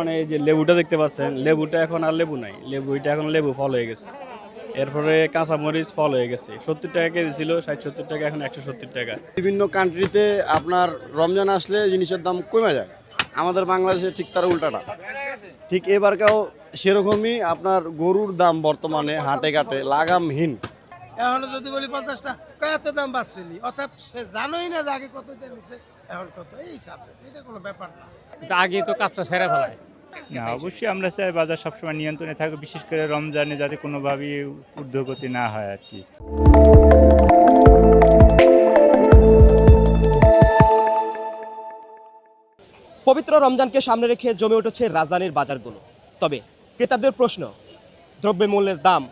মানে এই যে লেবুটা দেখতে পাচ্ছেন, লেবুটা এখন আর লেবু নাই, লেবুটা এখন লেবু ফল হয়ে গেছে। এরপরে কাঁচামরিচ ফল হয়ে গেছে, 70 টাকা কেজি ছিল, 60-70 টাকা, এখন 170 টাকা। বিভিন্ন কান্ট্রিতে আপনার রমজান আসলে জিনিসের দাম কমে যায়, আমাদের বাংলাদেশে ঠিক তার উল্টাটা। ঠিক এবারকাও সেরকমই আপনার গরুর দাম বর্তমানে হাটে ঘাটে লাগামহীন। এখনো যদি বলি 50টা এত দাম বাড়ছেনি, অর্থাৎ সে জানোই না যে আগে কত দিয়ে নিছে এখন কত, এই সাবজেক্ট, এটা কোনো ব্যাপার না। আগে তো কাজটা সেরে ফেলায়। না, অবশ্যই আমরা চাই বাজার সবসময় নিয়ন্ত্রণে থাকুক, বিশেষ করে রমজানে যাতে কোনোভাবেই ঊর্ধ্বগতি না হয় আর কি। পবিত্র রমজানকে সামনে রেখে জমে উঠেছে রাজধানীর বাজারগুলো। তবে ক্রেতাদের প্রশ্ন, দ্রব্যমূল্যের দাম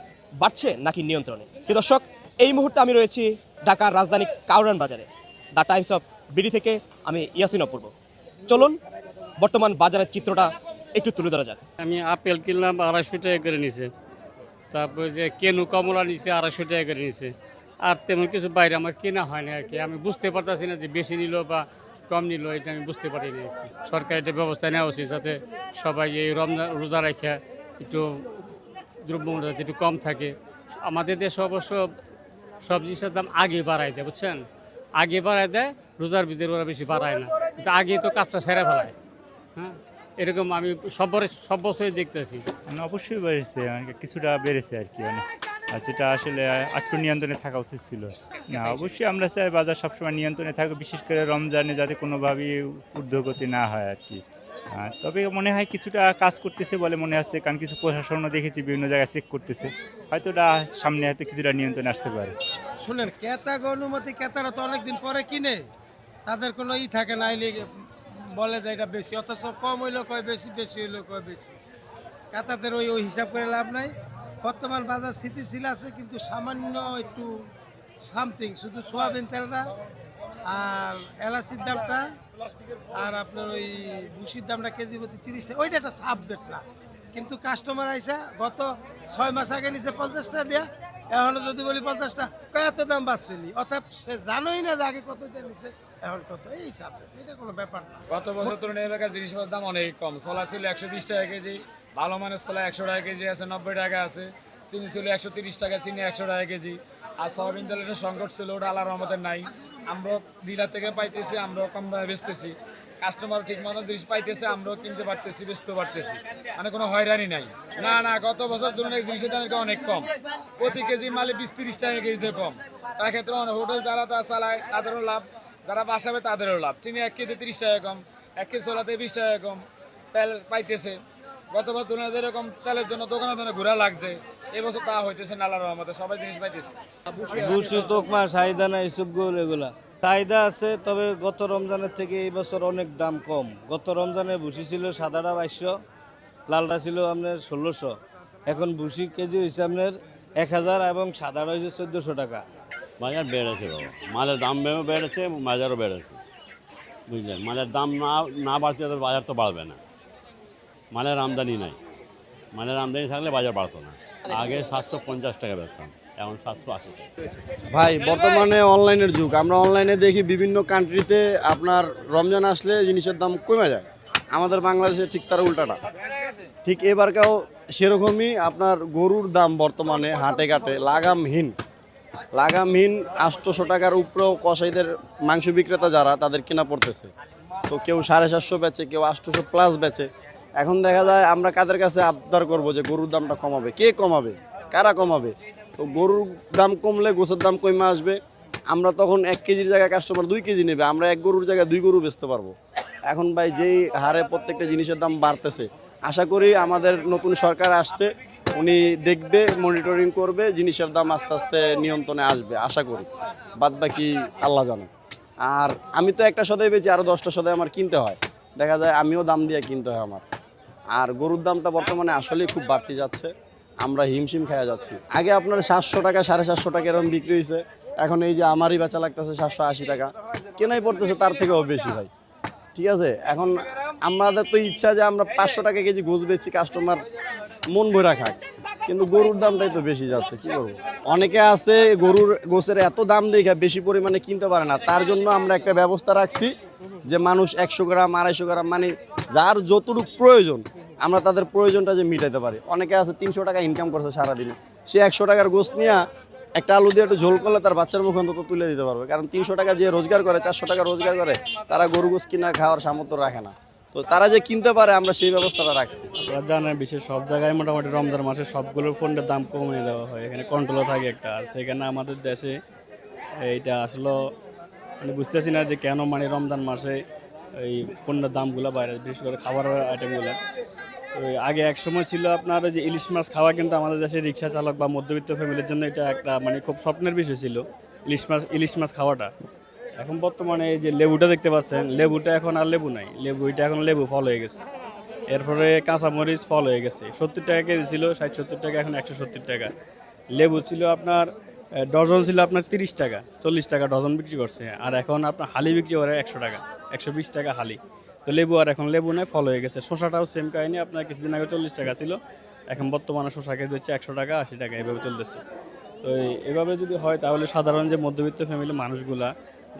বাড়ছে নাকি নিয়ন্ত্রণে? প্রিয় দর্শক, এই মুহূর্তে আমি রয়েছি ঢাকার রাজধানী কাউরান বাজারে। দ্য টাইমস অফ বিডি থেকে আমি ইয়াসিন অপূর্ব। চলুন বর্তমান বাজারের চিত্রটা একটু তুলে ধরা যাক। আমি আপেল কিনলাম 250 টাকা করে নিছে, তারপরে যে কেনু কমলা নিছে 250 টাকা করে নিছে। আর তেমন কিছু বাইরে আমার কেনা হয় না আর কি। আমি বুঝতে পারতেছি না যে বেশি নিল বা কম নিল, এটা আমি বুঝতে পারিনি আর কি। সরকার এটা ব্যবস্থা নেওয়া উচিত যাতে সবাই এই রমজান রোজা রেখে একটু দ্রব্যমূল্য যাতে একটু কম থাকে। আমাদের দেশে অবশ্য সব জিনিসের দাম আগে বাড়ায় দেয়, বুঝছেন, আগে বাড়ায় দেয়, রোজার ভিতরে ওরা বেশি বাড়ায় না। কিন্তু আগে তো কাজটা সেরে ফেলায়। হ্যাঁ, এরকম আমি সব বছরই দেখতেছি। মানে অবশ্যই বেড়েছে, কিছুটা বেড়েছে আর কি, মানে আর যেটা আসলে একটু নিয়ন্ত্রণে থাকা উচিত ছিল। না, অবশ্যই আমরা চাই বাজার সবসময় নিয়ন্ত্রণে থাকুক, বিশেষ করে রমজানে যাতে কোনোভাবেই ঊর্ধ্বগতি না হয় আর কি। তবে মনে হয় কিছুটা কাজ করতেছে বলে মনে হচ্ছে, কারণ কিছু প্রশাসনও দেখেছি বিভিন্ন জায়গায় চেক করতেছে, হয়তো ওটা সামনে হয়তো কিছুটা নিয়ন্ত্রণে আসতে পারে। শুনেন, ক্রেতা অনুমতি, ক্রেতারা তো অনেকদিন পরে কিনে, তাদের কোনো থাকে না, বলে যে এটা বেশি, অথচ কম হইলেও কয় বেশি, বেশি হইলেও কয় বেশি। ক্রেতাদের ওই হিসাব করে লাভ নাই। বর্তমান বাজার স্থিতিশীল আছে, কিন্তু সামান্য একটু সামথিং, শুধু সোয়াবিন তেলটা আর এলাচির দামটা আর আপনার ওই ভুসির দামটা কেজি প্রতি 30 টাকা, ওইটা একটা সাবজেক্ট না। কিন্তু কাস্টমার আইসা গত 6 মাস আগে নিচে 50টা দেয়া, এখনো যদি বলি 50টা এত দাম বাড়ছেনি, অর্থাৎ সে জানোই না যে আগে কত দিয়ে নিছে এখন কত, এই সাবজেক্ট, এটা কোনো ব্যাপার না। গত বছর তুলনায় এলাকার জিনিসপত্রের দাম অনেক কম। ছোলা ছিল 120 টাকা কেজি, ভালো মানের ছোলা 100 টাকা কেজি আছে, 90 টাকা আছে। চিনি ছিল 130 টাকা, চিনি 100 টাকা কেজি। আর সয়াবিন তেলের সংকট ছিল, ওটা আল্লাহর রহমতে নাই। আমরা ডিলার থেকে পাইতেছি, আমরাও কম দামে বেচতেছি, কাস্টমার ঠিক মতো জিনিস পাইতেছে, আমরাও কিনতে পারতেছি, বেচতে পারতেছি, মানে কোনো হয়রানি নাই। না না, গত বছর তুলনায় জিনিসের দাম অনেক কম। প্রতি কেজি মালে 20-30 টাকা কেজিতে কম। তার ক্ষেত্রে হোটেল যারা তা চালায় তাদেরও লাভ, যারা বাসাবে তাদেরও লাভ। চিনি 1 কেজি 30 টাকা কম, 1 কেজি ছোলাতে 20 টাকা কম তেল পাইতেছে। গতবার তুলনায় যেরকম তেলের জন্য দোকানে দোকানে ঘোরা লাগছে, এবছর তা হইতেছে না, আল্লাহর রহমতে সবাই জিনিস পাইতেছে। ভুসি, তোকমা, চাহিদা নাই, সবগুলো এগুলা চাহিদা আছে। তবে গত রমজানের থেকে এই বছর অনেক দাম কম। গত রমজানে ভুসি ছিল সাদাটা 2200, লালটা ছিল আপনার 1600। এখন ভুসি কেজি হয়েছে আপনার 1000 এবং সাদাটা হয়েছে 1400 টাকা। বাজার বেড়েছে বাবা, মালের দাম বেড়েছে, বাজারও বেড়েছে, বুঝলেন। মালের দাম না বাড়তে তো বাজার তো বাড়বে না। মালের আমদানি নাই, মালের আমদানি থাকলে বাজার বাড়তো না। আগে 750 টাকা বেচতাম, এখন 780 টাকা। ভাই, বর্তমানে অনলাইনের যুগ, আমরা অনলাইনে দেখি বিভিন্ন কান্ট্রিতে আপনার রমজান আসলে জিনিসের দাম কমে যায়, আমাদের বাংলাদেশে ঠিক তার উল্টাটা। ঠিক এবারকাও সেরকমই আপনার গরুর দাম বর্তমানে হাটে ঘাটে লাগামহীন। 800 টাকার উপরেও কসাইদের মাংস বিক্রেতা যারা, তাদের কেনা পড়তেছে। তো কেউ 750 বেচে, কেউ 800 প্লাস বেচে। এখন দেখা যায় আমরা কাদের কাছে আবদার করব যে গরুর দামটা কমাবে, কে কমাবে, কারা কমাবে? তো গরুর দাম কমলে গোছের দাম কমে আসবে, আমরা তখন 1 কেজির জায়গায় কাস্টমার 2 কেজি নেবে, আমরা 1 গরুর জায়গায় 2 গরু বেচতে পারবো। এখন ভাই যেই হারে প্রত্যেকটা জিনিসের দাম বাড়তেছে, আশা করি আমাদের নতুন সরকার আসছে, উনি দেখবে, মনিটরিং করবে, জিনিসের দাম আস্তে আস্তে নিয়ন্ত্রণে আসবে আশা করি। বাদ বাকি আল্লাহ জানে। আর আমি তো একটা সদাই বেচি, আরও 10টা সদাই আমার কিনতে হয়, দেখা যায় আমিও দাম দিয়ে কিনতে হয় আমার। আর গরুর দামটা বর্তমানে আসলেই খুব বাড়তি যাচ্ছে, আমরা হিমশিম খেয়ে যাচ্ছি। আগে আপনার 700 টাকা, 750 টাকা এরকম বিক্রি হয়েছে, এখন এই যে আমারই বেচা লাগতেছে 780 টাকা, কেনাই পড়তেছে তার থেকেও বেশি ভাই। ঠিক আছে, এখন আমাদের তো ইচ্ছা যে আমরা 500 টাকা কেজি গোছ বেচি, কাস্টমার মন ভরা খায়, কিন্তু গরুর দামটাই তো বেশি যাচ্ছে, কি করবো। অনেকে আছে গরুর গোছের এত দাম দেখে বেশি পরিমাণে কিনতে পারে না, তার জন্য আমরা একটা ব্যবস্থা রাখছি যে মানুষ 100 গ্রাম 250 গ্রাম, মানে যার যতটুকু প্রয়োজন আমরা তাদের প্রয়োজনটা যে মিটাতে পারি। অনেকে আছে 300 টাকা ইনকাম করছে সারাদিনে, সে 100 টাকার গোস্ত নিয়ে একটা আলু দিয়ে একটু ঝোল করলে তার বাচ্চার মুখে অন্তত তুলে দিতে পারবে। কারণ 300 টাকা যে রোজগার করে, 400 টাকা রোজগার করে, তারা গরু গোস্ত কিনা খাওয়ার সামর্থ্য রাখে না। তো তারা যে কিনতে পারে, আমরা সেই ব্যবস্থাটা রাখছি। আপনারা জানেন বিশেষ সব জায়গায় মোটামুটি রমজান মাসে সবগুলোর ফোনের দাম কমিয়ে দেওয়া হয়, এখানে কন্ট্রোল থাকে একটা। আর সেখানে আমাদের দেশে এইটা আসলে মানে বুঝতেছি না যে কেন মানে রমজান মাসে এই ফোনের দামগুলো বাইরে, বিশেষ করে খাবারের আইটেমগুলো। ওই আগে এক সময় ছিল আপনার যে ইলিশ মাছ খাওয়া, কিন্তু আমাদের দেশে রিক্সা চালক বা মধ্যবিত্ত ফ্যামিলির জন্য এটা একটা মানে খুব স্বপ্নের বিষয় ছিল ইলিশ মাছ খাওয়াটা। এখন বর্তমানে এই যে লেবুটা দেখতে পাচ্ছেন, লেবুটা এখন আর লেবু নাই, এটা এখন লেবু ফল হয়ে গেছে। এরপরে কাঁচামরিচ ফল হয়ে গেছে, 70 টাকা কেজি ছিল, 60-70 টাকা, এখন 170 টাকা। লেবু ছিল আপনার ডজন ছিল আপনার 30 টাকা, 40 টাকা ডজন বিক্রি করছে। আর এখন আপনার হালি বিক্রি করে 100 টাকা, 120 টাকা হালি। তো লেবু আর এখন লেবু নেই, ফল হয়ে গেছে। শসাটাও সেম কাহিনী, আপনার কিছুদিন আগে 40 টাকা ছিল, এখন বর্তমানে শসা কেজি হচ্ছে 100 টাকা, 80 টাকা, এভাবে চলতেছে। তো এভাবে যদি হয় তাহলে সাধারণ যে মধ্যবিত্ত ফ্যামিলির মানুষগুলা,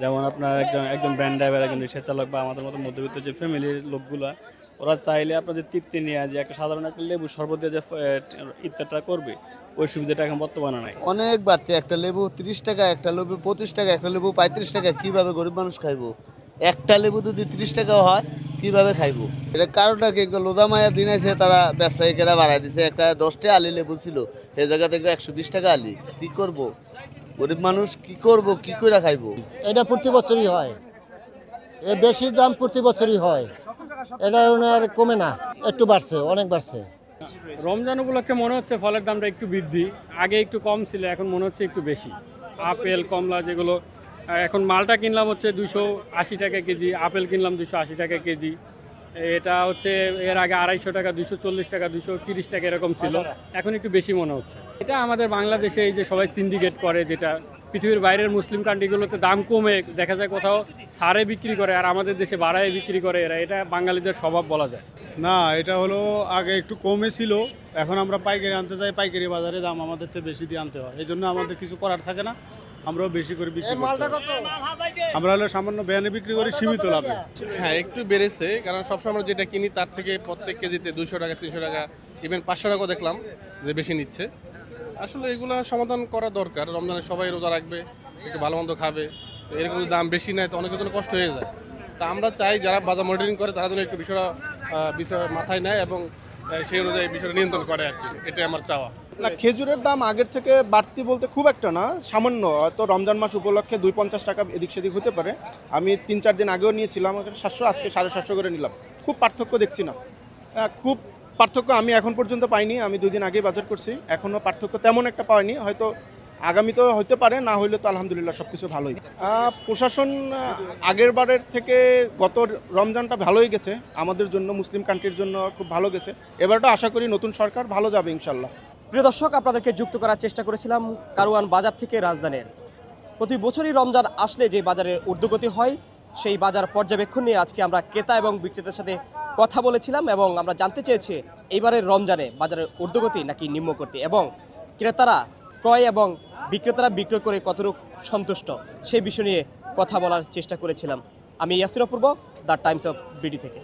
যেমন আপনার একজন ভ্যান ড্রাইভার, একজন রিক্সা চালক বা আমাদের মতো মধ্যবিত্ত যে ফ্যামিলির লোকগুলা, ওরা চাইলে আপনাদের তৃপ্তি নিয়ে যে একটা সাধারণ একটা লেবু শরবত দিয়ে যে ইফতারটা করবে, ওই সুবিধাটা এখন বর্তমানে নাই। অনেক বাড়তে, একটা লেবু 30 টাকা, একটা লেবু 25 টাকা, একটা লেবু 35 টাকা। কিভাবে গরিব মানুষ খাইবো? একটা লেবু যদি 30 টাকাও হয়, কিভাবে খাইবো? এটা কারোটা কি লোদামায়া দিন আছে, তারা ব্যবসায়িকেরা বাড়াই দিছে। একটা 10টা আলি লেবু ছিল, এই জায়গা থেকে 120 টাকা আলি। কি করব? গরিব মানুষ কি করব, কি করে খাইবো? এটা প্রতি বছরই হয়, এ বেশি দাম প্রতি বছরই হয়, এটা আর কমে না, একটু বাড়ছে, অনেক বাড়ছে। রমজান উপলক্ষে মনে হচ্ছে ফলের দামটা একটু বৃদ্ধি, আগে একটু কম ছিল, এখন মনে হচ্ছে একটু বেশি। আপেল কমলা যেগুলো, এখন মালটা কিনলাম হচ্ছে 280 টাকা কেজি, আপেল কিনলাম 280 টাকা কেজি। এটা হচ্ছে এর আগে 250 টাকা, 240 টাকা, 230 টাকা এরকম ছিল, এখন একটু বেশি মনে হচ্ছে। এটা আমাদের বাংলাদেশে এই যে সবাই সিন্ডিকেট করে, যেটা পৃথিবীর বাইরের মুসলিম কান্ট্রিগুলোতে দাম কমে দেখা যায় কোথাও সারে বিক্রি করে, আর আমাদের দেশে বাড়ায় বিক্রি করে এরা। এটা বাঙালিদের স্বভাব বলা যায়। না, এটা হলো আগে একটু কমে ছিল, এখন আমরা পাইকারি আনতে যাই, পাইকারি বাজারে দাম আমাদের থেকে বেশি দিয়ে আনতে হয়। এই জন্য আমাদের কিছু করার থাকে না, আমরাও বেশি করে বিক্রি করতে হয়। আমরা হলো সামান্য ভ্যানে বিক্রি করি সীমিত লাভে। হ্যাঁ, একটু বেড়েছে, কারণ সবসময় আমরা যেটা কিনি তার থেকে প্রত্যেক কেজিতে 200 টাকা, 300 টাকা, ইভেন 500 টাকাও দেখলাম যে বেশি নিচ্ছে। আসলে এগুলো সমাধান করা দরকার। রমজানে সবাই রোজা রাখবে, একটু ভালো মন্দ খাবে, এরকম দাম বেশি নেয় তো অনেকের জন্য কষ্ট হয়ে যায়। তা আমরা চাই যারা বাজার মনিটরিং করে তারা যেন একটু বিষয়টা মাথায় নেয় এবং সেই অনুযায়ী বিষয়টা নিয়ন্ত্রণ করে আর কি, এটাই আমার চাওয়া। না, খেজুরের দাম আগের থেকে বাড়তি বলতে খুব একটা না, সামান্য। হয়তো রমজান মাস উপলক্ষে 250 টাকা এদিক সেদিক হতে পারে। আমি 3-4 দিন আগেও নিয়েছিলাম 700, আজকে 750 করে নিলাম। খুব পার্থক্য দেখছি না, খুব পার্থক্য আমি এখন পর্যন্ত পাইনি। আমি 2 দিন আগেই বাজার করছি, এখনও পার্থক্য তেমন একটা পাইনি। হয়তো আগামীতেও হতে পারে, না হইলে তো আলহামদুলিল্লাহ সব কিছু ভালোই। প্রশাসন আগের বারের থেকে গত রমজানটা ভালোই গেছে আমাদের জন্য, মুসলিম কান্ট্রির জন্য খুব ভালো গেছে। এবারটা আশা করি নতুন সরকার ভালো যাবে ইনশাল্লাহ। প্রিয় দর্শক, আপনাদেরকে যুক্ত করার চেষ্টা করেছিলাম কারওয়ান বাজার থেকে রাজধানীর। প্রতি বছরই রমজান আসলে যে বাজারের ঊর্ধ্বগতি হয়, সেই বাজার পর্যবেক্ষণ নিয়ে আজকে আমরা ক্রেতা এবং বিক্রেতার সাথে কথা বলেছিলাম এবং আমরা জানতে চেয়েছি এইবারের রমজানে বাজারের ঊর্ধ্বগতি নাকি নিম্নগতি, এবং ক্রেতারা ক্রয় এবং বিক্রেতারা বিক্রয় করে কতটুকু সন্তুষ্ট, সেই বিষয় নিয়ে কথা বলার চেষ্টা করেছিলাম। আমি ইয়াসির অপূর্ব, দ্য টাইমস অফ বিডি থেকে।